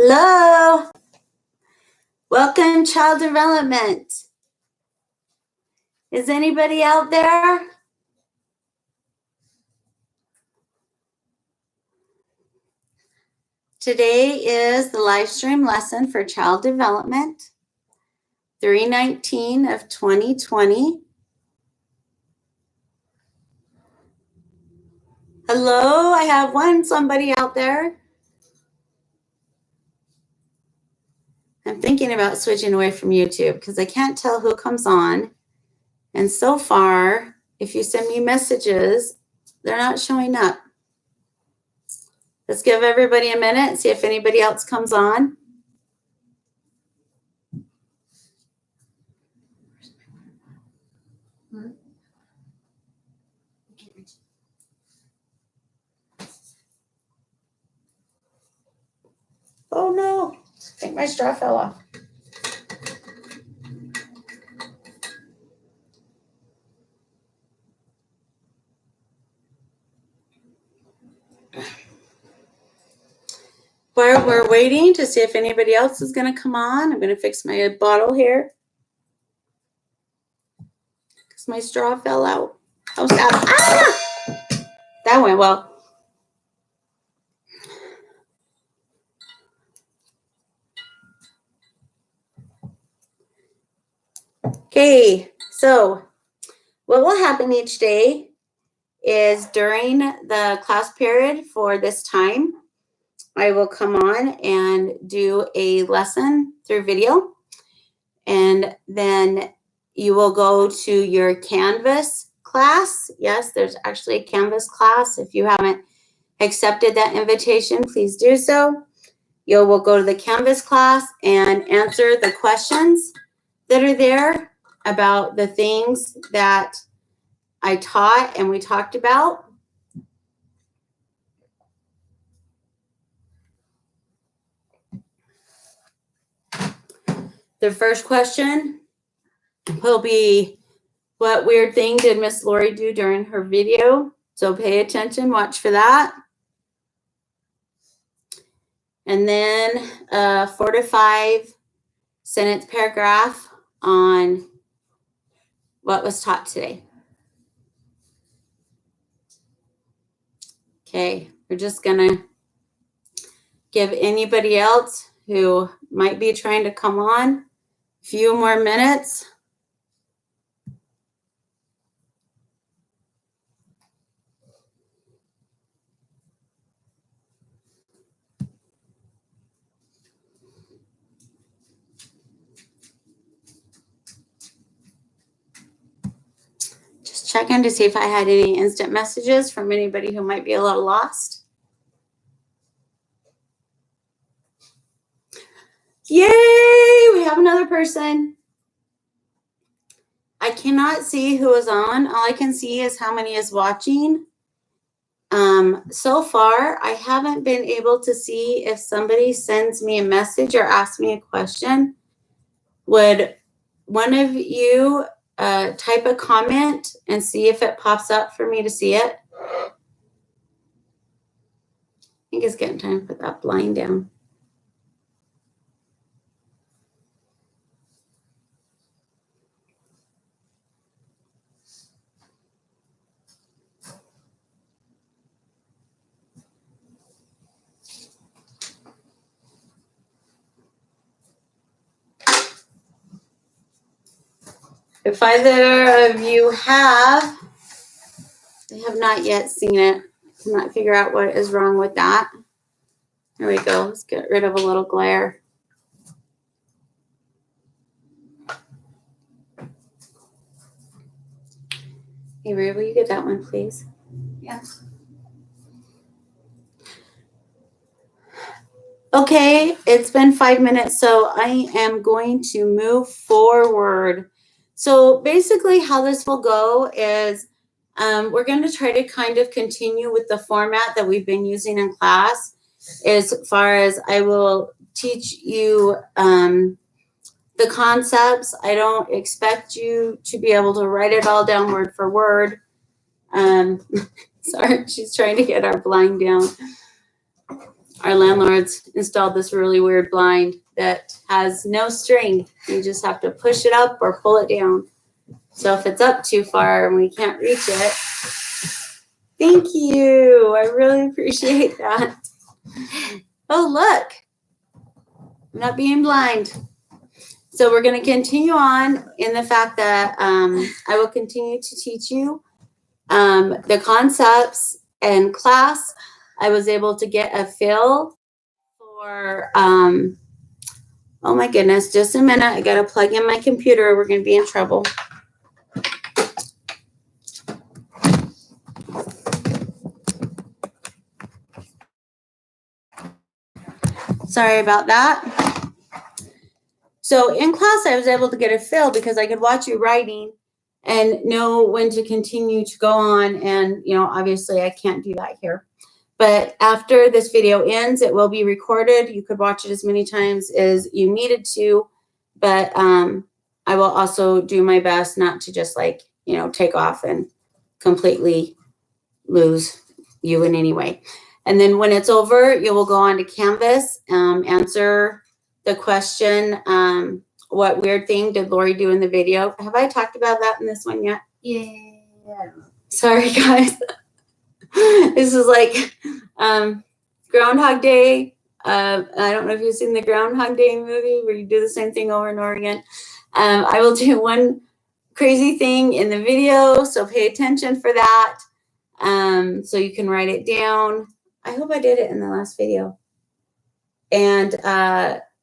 Hello. Welcome, child development. Is anybody out there? Today is the live stream lesson for child development, 3/19 of 2020. Hello, I have somebody out there. I'm thinking about switching away from YouTube because I can't tell who comes on. And so far, if you send me messages, they're not showing up. Let's give everybody a minute and see if anybody else comes on. Oh no, I think my straw fell off. While we're waiting to see if anybody else is going to come on, I'm going to fix my bottle here because my straw fell out. How sad. Ah! That went well. Okay, so what will happen each day is during the class period for this time, I will come on and do a lesson through video, and then you will go to your Canvas class. Yes, there's actually a Canvas class. If you haven't accepted that invitation, please do so. You will go to the Canvas class and answer the questions that are there about the things that I taught and we talked about. The first question will be, what weird thing did Miss Lori do during her video? So pay attention, watch for that. And then a 4 to 5 sentence paragraph on what was taught today. Okay, we're just gonna give anybody else who might be trying to come on a few more minutes. Just checking to see if I had any instant messages from anybody who might be a little lost. Yay, we have another person. I cannot see who is on. All I can see is how many is watching. So far, I haven't been able to see if somebody sends me a message or asks me a question. Would one of you type a comment and see if it pops up for me to see it? I think it's getting time to put that blind down. If either of you I have not yet seen it. I cannot figure out what is wrong with that. There we go. Let's get rid of a little glare. Avery, will you get that one, please? Yes. Okay, it's been 5 minutes, so I am going to move forward. So basically how this will go is we're going to try to kind of continue with the format that we've been using in class, as far as I will teach you the concepts. I don't expect you to be able to write it all down word for word. Sorry, she's trying to get our blind down. our landlords installed this really weird blind that has no string. You just have to push it up or pull it down. So if it's up too far and we can't reach it, thank you. I really appreciate that. Oh, look, I'm not being blind. So we're going to continue on in the fact that I will continue to teach you the concepts in class. I was able to get a feel for, oh my goodness, just a minute. I got to plug in my computer. We're going to be in trouble. Sorry about that. So in class, I was able to get a feel because I could watch you writing and know when to continue to go on. And, you know, obviously I can't do that here. But after this video ends, it will be recorded. You could watch it as many times as you needed to. But I will also do my best not to just like, you know, take off and completely lose you in any way. And then when it's over, you will go on to Canvas, answer the question, what weird thing did Lori do in the video? Have I talked about that in this one yet? Yeah. Sorry, guys. This is like Groundhog Day. I don't know if you've seen the Groundhog Day movie where you do the same thing over and over again. I will do one crazy thing in the video, so pay attention for that. So you can write it down. I hope I did it in the last video. And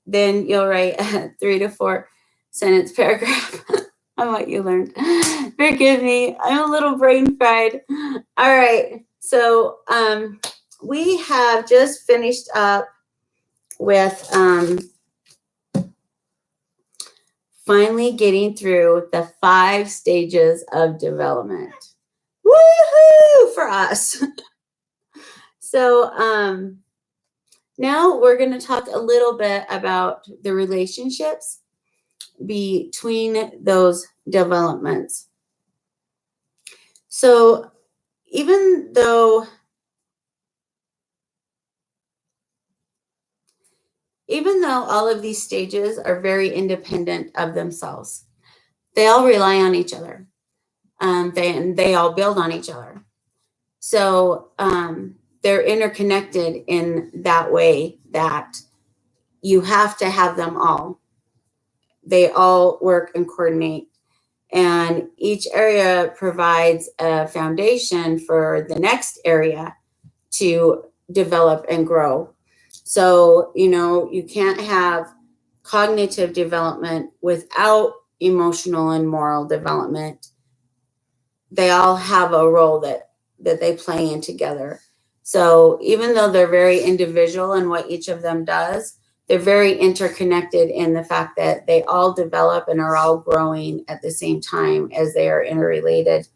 then you'll write a 3 to 4 sentence paragraph on what you learned. Forgive me, I'm a little brain fried. All right, so we have just finished up with finally getting through the 5 stages of development. Woohoo for us. So now we're going to talk a little bit about the relationships between those developments. So even though all of these stages are very independent of themselves, they all rely on each other. They all build on each other. So they're interconnected in that way that you have to have them all. They all work and coordinate. And each area provides a foundation for the next area to develop and grow. So, you know, you can't have cognitive development without emotional and moral development. They all have a role that they play in together. So even though they're very individual in what each of them does, they're very interconnected in the fact that they all develop and are all growing at the same time as they are interrelated.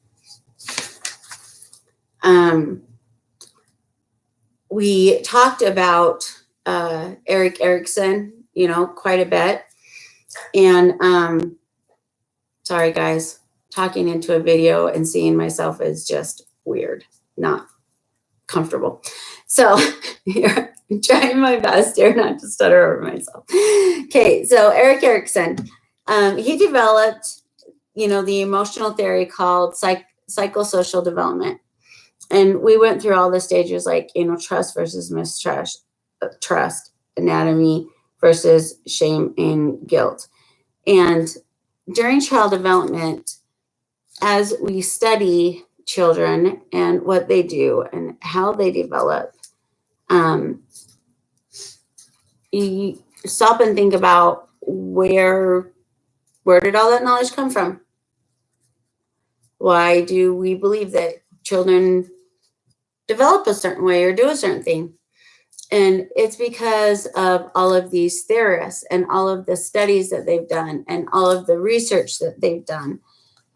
We talked about Erik Erikson, you know, quite a bit. And sorry, guys, talking into a video and seeing myself is just weird, not comfortable. So here, I'm trying my best here not to stutter over myself. Okay, so Erik Erikson, he developed, you know, the emotional theory called psychosocial development. And we went through all the stages like, you know, trust versus mistrust, trust, anatomy versus shame and guilt. And during child development, as we study children and what they do and how they develop, you stop and think about where did all that knowledge come from? Why do we believe that children develop a certain way or do a certain thing? And it's because of all of these theorists and all of the studies that they've done and all of the research that they've done.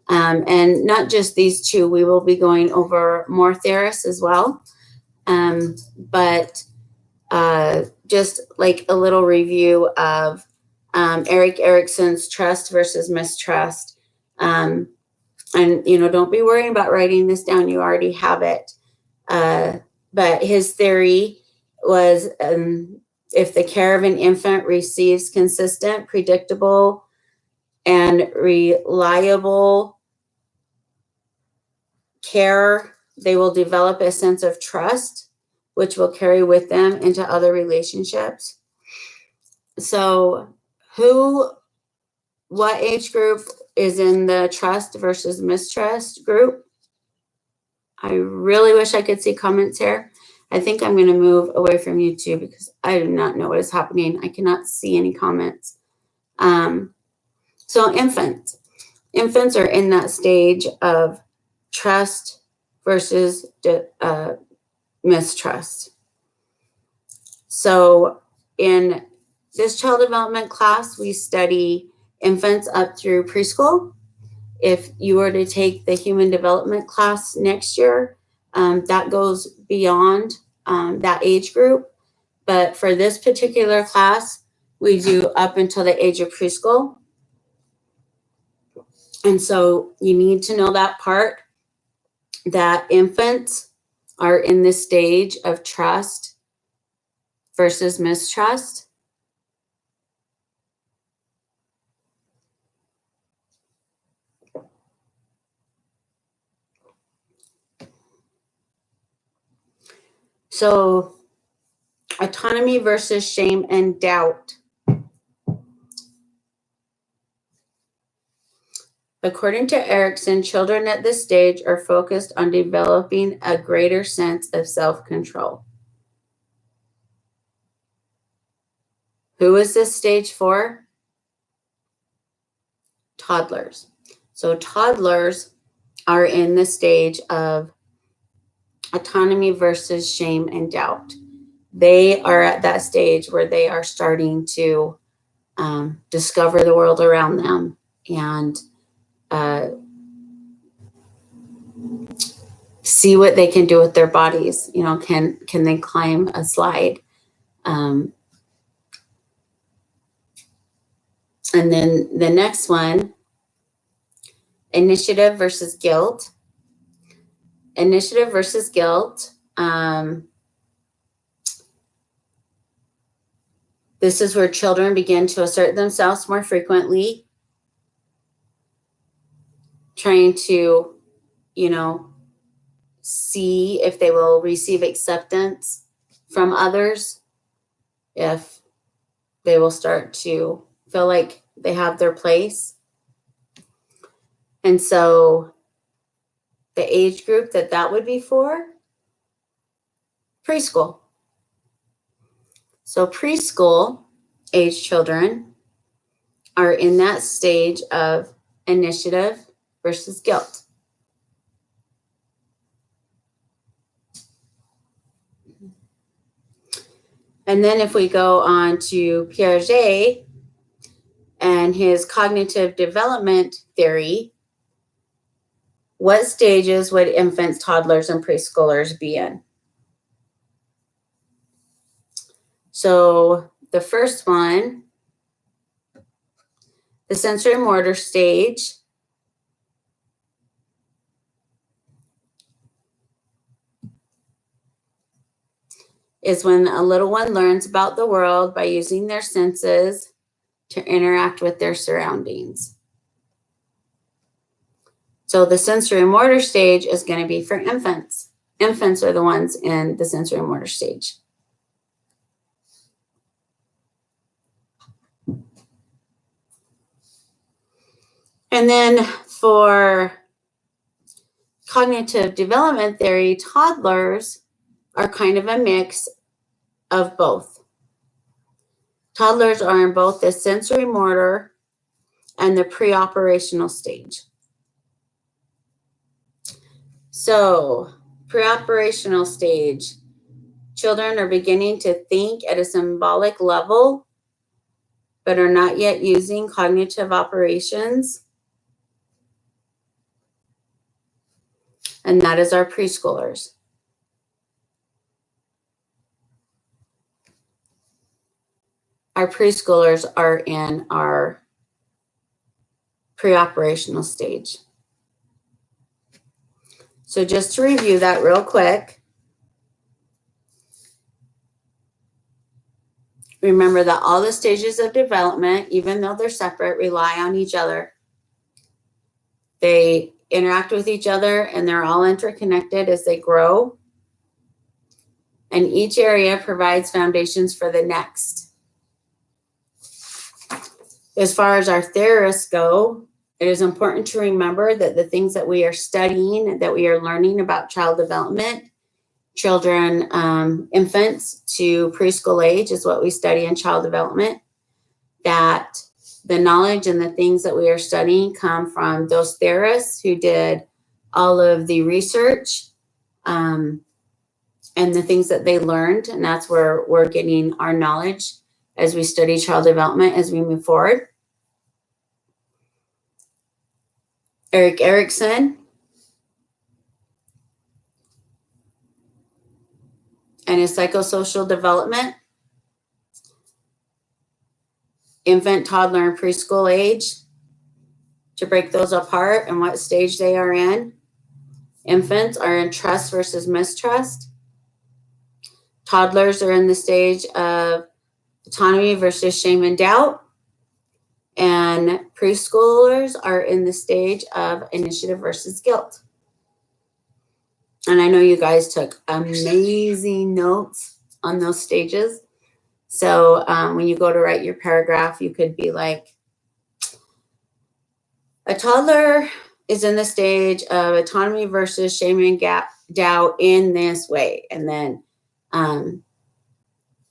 And not just these two, we will be going over more theorists as well. But just like a little review of Erik Erikson's trust versus mistrust. And, you know, don't be worrying about writing this down. You already have it. But his theory was if the care of an infant receives consistent, predictable, and reliable care, they will develop a sense of trust, which will carry with them into other relationships. So what age group is in the trust versus mistrust group? I really wish I could see comments here. I think I'm going to move away from YouTube because I do not know what is happening. I cannot see any comments. So infants are in that stage of trust versus mistrust. So in this child development class, we study infants up through preschool. If you were to take the human development class next year, that goes beyond that age group. But for this particular class, we do up until the age of preschool. And so you need to know that part, that infants are in this stage of trust versus mistrust. So autonomy versus shame and doubt. According to Erikson, children at this stage are focused on developing a greater sense of self-control. Who is this stage for? Toddlers. So toddlers are in the stage of autonomy versus shame and doubt. They are at that stage where they are starting to discover the world around them and see what they can do with their bodies. You know, can they climb a slide? And then the next one, initiative versus guilt. Initiative versus guilt. This is where children begin to assert themselves more frequently, trying to, see if they will receive acceptance from others, if they will start to feel like they have their place. And so the age group that would be for, preschool. So preschool age children are in that stage of initiative versus guilt. And then if we go on to Piaget and his cognitive development theory, what stages would infants, toddlers, and preschoolers be in? So the first one, the sensory motor stage, is when a little one learns about the world by using their senses to interact with their surroundings. So the sensory motor stage is going to be for infants. Infants are the ones in the sensory motor stage. And then for cognitive development theory, toddlers are kind of a mix of both. Toddlers are in both the sensory motor and the pre-operational stage. So, pre-operational stage, children are beginning to think at a symbolic level, but are not yet using cognitive operations. And that is our preschoolers. Our preschoolers are in our pre-operational stage. So just to review that real quick, remember that all the stages of development, even though they're separate, rely on each other. They interact with each other and they're all interconnected as they grow. And each area provides foundations for the next. As far as our theorists go, it is important to remember that the things that we are studying, that we are learning about child development, children, infants to preschool age is what we study in child development, that the knowledge and the things that we are studying come from those theorists who did all of the research and the things that they learned. And that's where we're getting our knowledge as we study child development as we move forward. Piaget and Erikson and his psychosocial development, infant, toddler, and preschool age, to break those apart and what stage they are in. Infants are in trust versus mistrust. Toddlers are in the stage of autonomy versus shame and doubt. And preschoolers are in the stage of initiative versus guilt. And I know you guys took amazing notes on those stages. So when you go to write your paragraph, you could be like, a toddler is in the stage of autonomy versus shame and doubt in this way. And then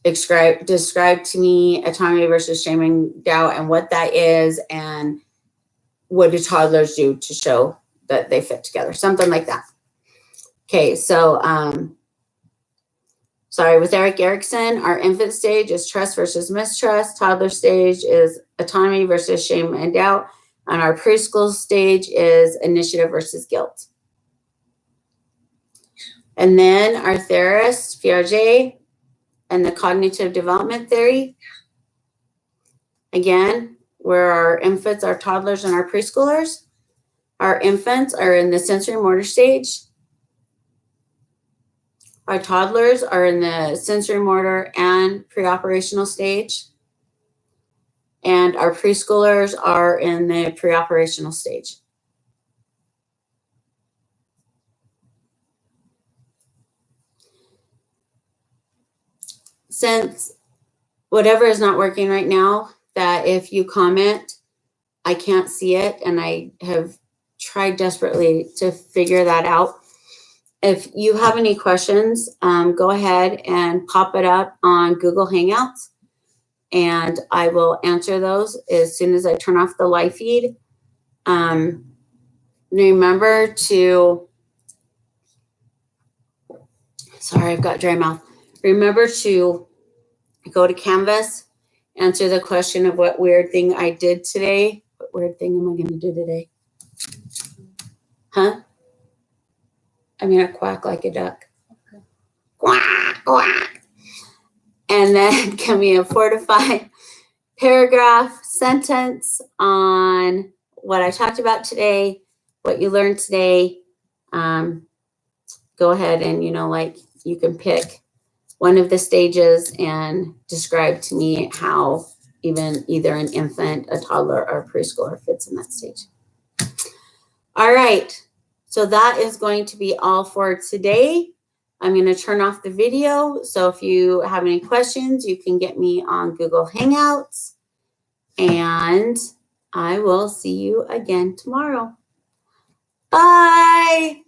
describe to me autonomy versus shame and doubt and what that is and what do toddlers do to show that they fit together, something like that. Okay, so with Piaget and Erikson, our infant stage is trust versus mistrust. Toddler stage is autonomy versus shame and doubt. And our preschool stage is initiative versus guilt. And then our theorists, Piaget and the cognitive development theory. Again, where our infants, our toddlers, and our preschoolers. Our infants are in the sensory motor stage. Our toddlers are in the sensory motor and preoperational stage. And our preschoolers are in the preoperational stage. Since whatever is not working right now, that if you comment, I can't see it, and I have tried desperately to figure that out. If you have any questions, go ahead and pop it up on Google Hangouts, and I will answer those as soon as I turn off the live feed. Remember to, sorry, I've got dry mouth. Remember to go to Canvas, answer the question of what weird thing I did today. What weird thing am I going to do today? Huh? I'm going to quack like a duck. Okay. Quack, quack. And then give me a 4 to 5 paragraph sentence on what I talked about today, what you learned today. Go ahead and, you can pick one of the stages and describe to me how either an infant, a toddler, or a preschooler fits in that stage. All right. So that is going to be all for today. I'm going to turn off the video. So if you have any questions, you can get me on Google Hangouts. And I will see you again tomorrow. Bye.